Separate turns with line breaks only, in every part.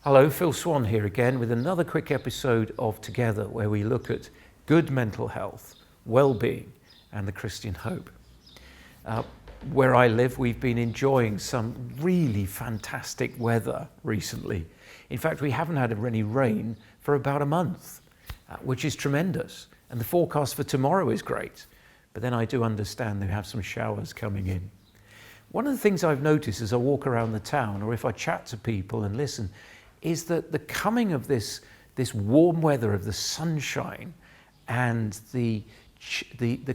Hello, Phil Swann here again with another quick episode of Together, where we look at good mental health, well-being and the Christian hope. Where I live, we've been enjoying some really fantastic weather recently. In fact, we haven't had any rain for about a month, which is tremendous. And the forecast for tomorrow is great. But then I do understand they have some showers coming in. One of the things I've noticed as I walk around the town, or if I chat to people and listen, is that the coming of this warm weather, of the sunshine, and the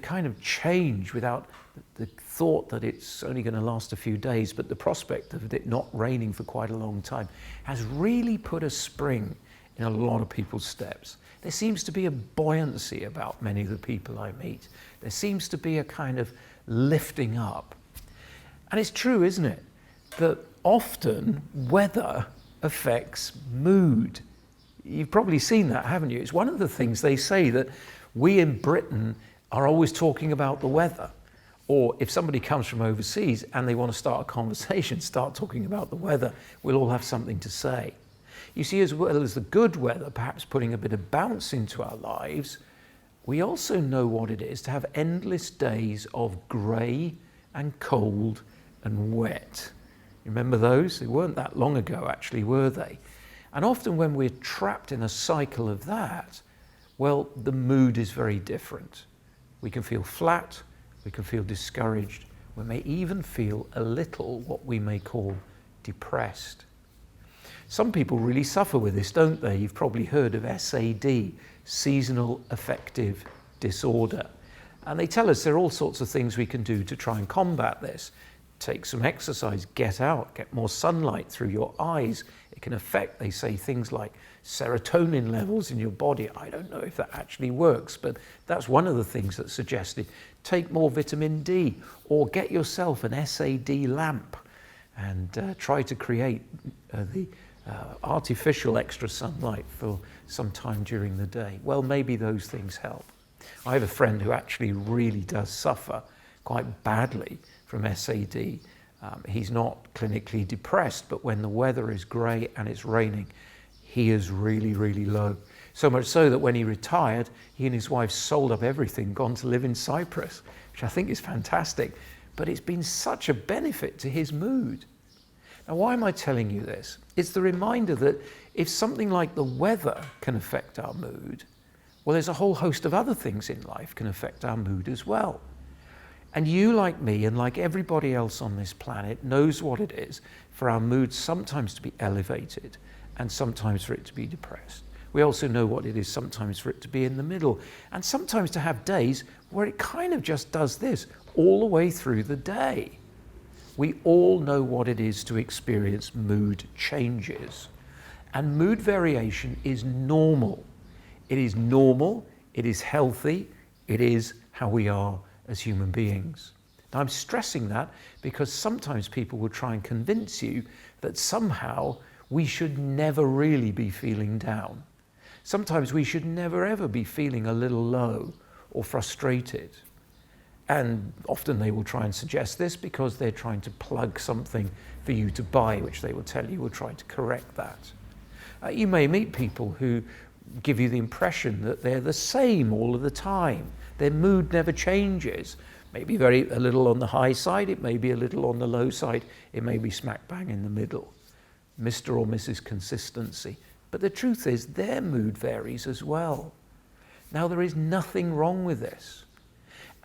kind of change without the thought that it's only going to last a few days, but the prospect of it not raining for quite a long time, has really put a spring in a lot of people's steps. There seems to be a buoyancy about many of the people I meet. There seems to be a kind of lifting up. And it's true, isn't it, that often weather affects mood. You've probably seen that, haven't you? It's one of the things they say, that we in Britain are always talking about the weather. Or if somebody comes from overseas and they want to start a conversation, start talking about the weather, we'll all have something to say. You see, as well as the good weather perhaps putting a bit of bounce into our lives, we also know what it is to have endless days of grey and cold and wet. Remember those? They weren't that long ago, actually, were they? And often when we're trapped in a cycle of that, well, the mood is very different. We can feel flat, we can feel discouraged, we may even feel a little what we may call depressed. Some people really suffer with this, don't they? You've probably heard of SAD, seasonal affective disorder. And they tell us there are all sorts of things we can do to try and combat this. Take some exercise, get out, get more sunlight through your eyes. It can affect, they say, things like serotonin levels in your body. I don't know if that actually works, but that's one of the things that's suggested. Take more vitamin D, or get yourself an SAD lamp and try to create the artificial extra sunlight for some time during the day. Well, maybe those things help. I have a friend who actually really does suffer quite badly from SAD. He's not clinically depressed, but when the weather is grey and it's raining, he is really, really low. So much so that when he retired, he and his wife sold up everything, gone to live in Cyprus, which I think is fantastic. But it's been such a benefit to his mood. Now, why am I telling you this? It's the reminder that if something like the weather can affect our mood, well, there's a whole host of other things in life can affect our mood as well. And you, like me, and like everybody else on this planet, knows what it is for our moods sometimes to be elevated and sometimes for it to be depressed. We also know what it is sometimes for it to be in the middle, and sometimes to have days where it kind of just does this all the way through the day. We all know what it is to experience mood changes. And mood variation is normal. It is normal, it is healthy, it is how we are as human beings. Now, I'm stressing that because sometimes people will try and convince you that somehow we should never really be feeling down. Sometimes we should never ever be feeling a little low or frustrated. And often they will try and suggest this because they're trying to plug something for you to buy, which they will tell you will try to correct that. You may meet people who give you the impression that they're the same all of the time. Their mood never changes. Maybe a little on the high side, it may be a little on the low side, it may be smack bang in the middle. Mr. or Mrs. Consistency. But the truth is, their mood varies as well. Now, there is nothing wrong with this.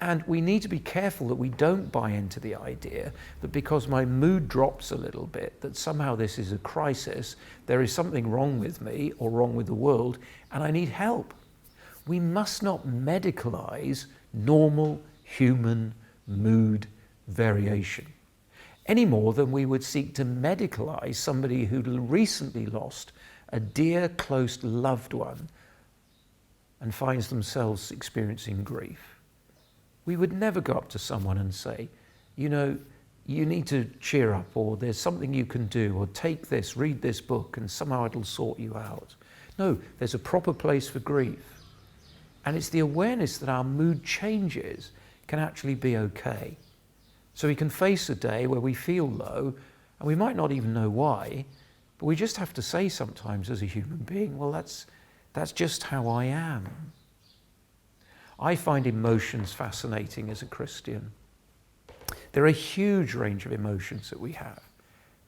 And we need to be careful that we don't buy into the idea that because my mood drops a little bit, that somehow this is a crisis, there is something wrong with me or wrong with the world, and I need help. We must not medicalize normal human mood variation any more than we would seek to medicalize somebody who recently lost a dear, close loved one and finds themselves experiencing grief. We would never go up to someone and say, you know, you need to cheer up, or there's something you can do, or take this, read this book, and somehow it'll sort you out. No, there's a proper place for grief. And it's the awareness that our mood changes can actually be okay. So we can face a day where we feel low, and we might not even know why, But we just have to say sometimes as a human being, well, that's just how I am. I find emotions fascinating as a Christian. There are a huge range of emotions that we have.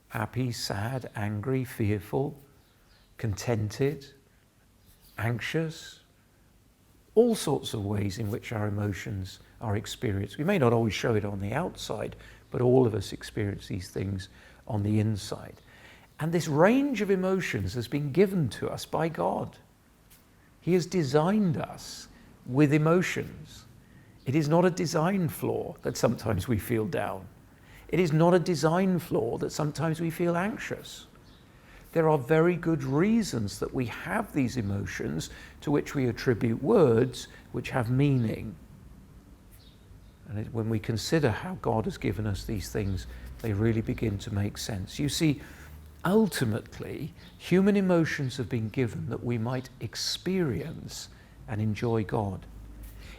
Happy, sad, angry, fearful, contented, anxious. All sorts of ways in which our emotions are experienced. We may not always show it on the outside, but all of us experience these things on the inside. And this range of emotions has been given to us by God. He has designed us with emotions. It is not a design flaw that sometimes we feel down. It is not a design flaw that sometimes we feel anxious. There are very good reasons that we have these emotions to which we attribute words which have meaning. And when we consider how God has given us these things, they really begin to make sense. You see, ultimately, human emotions have been given that we might experience and enjoy God.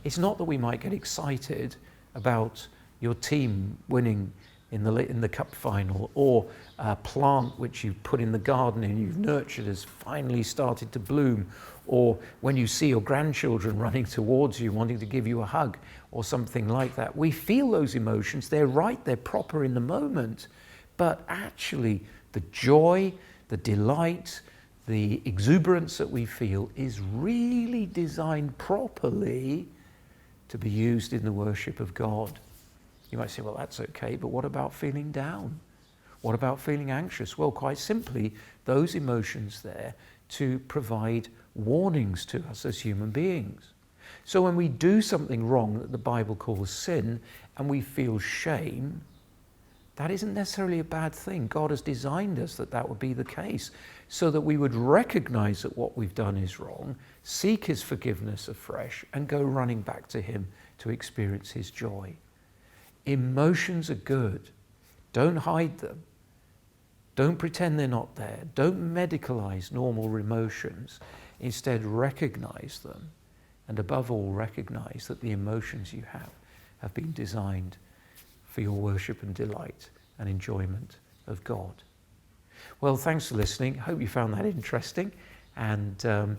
It's not that we might get excited about your team winning in the cup final, or a plant which you put in the garden and you've nurtured has finally started to bloom, or when you see your grandchildren running towards you wanting to give you a hug or something like that. We feel those emotions, they're right, they're proper in the moment, but actually the joy, the delight, the exuberance that we feel is really designed properly to be used in the worship of God. You might say, well, that's okay, but what about feeling down? What about feeling anxious? Well, quite simply, those emotions there to provide warnings to us as human beings. So when we do something wrong that the Bible calls sin and we feel shame, that isn't necessarily a bad thing. God has designed us that would be the case, so that we would recognize that what we've done is wrong, seek his forgiveness afresh, and go running back to him to experience his joy. Emotions are good. Don't hide them. Don't pretend they're not there. Don't medicalize normal emotions. Instead, recognize them. And above all, recognize that the emotions you have been designed for your worship and delight and enjoyment of God. Well, thanks for listening. Hope you found that interesting. And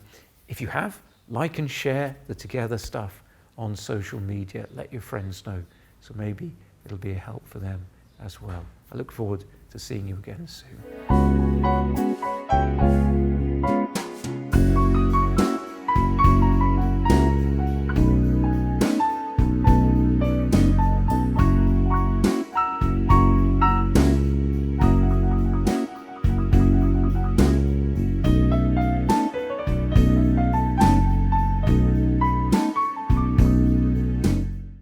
if you have, like and share the Together stuff on social media. Let your friends know. So maybe it'll be a help for them as well. I look forward to seeing you again soon.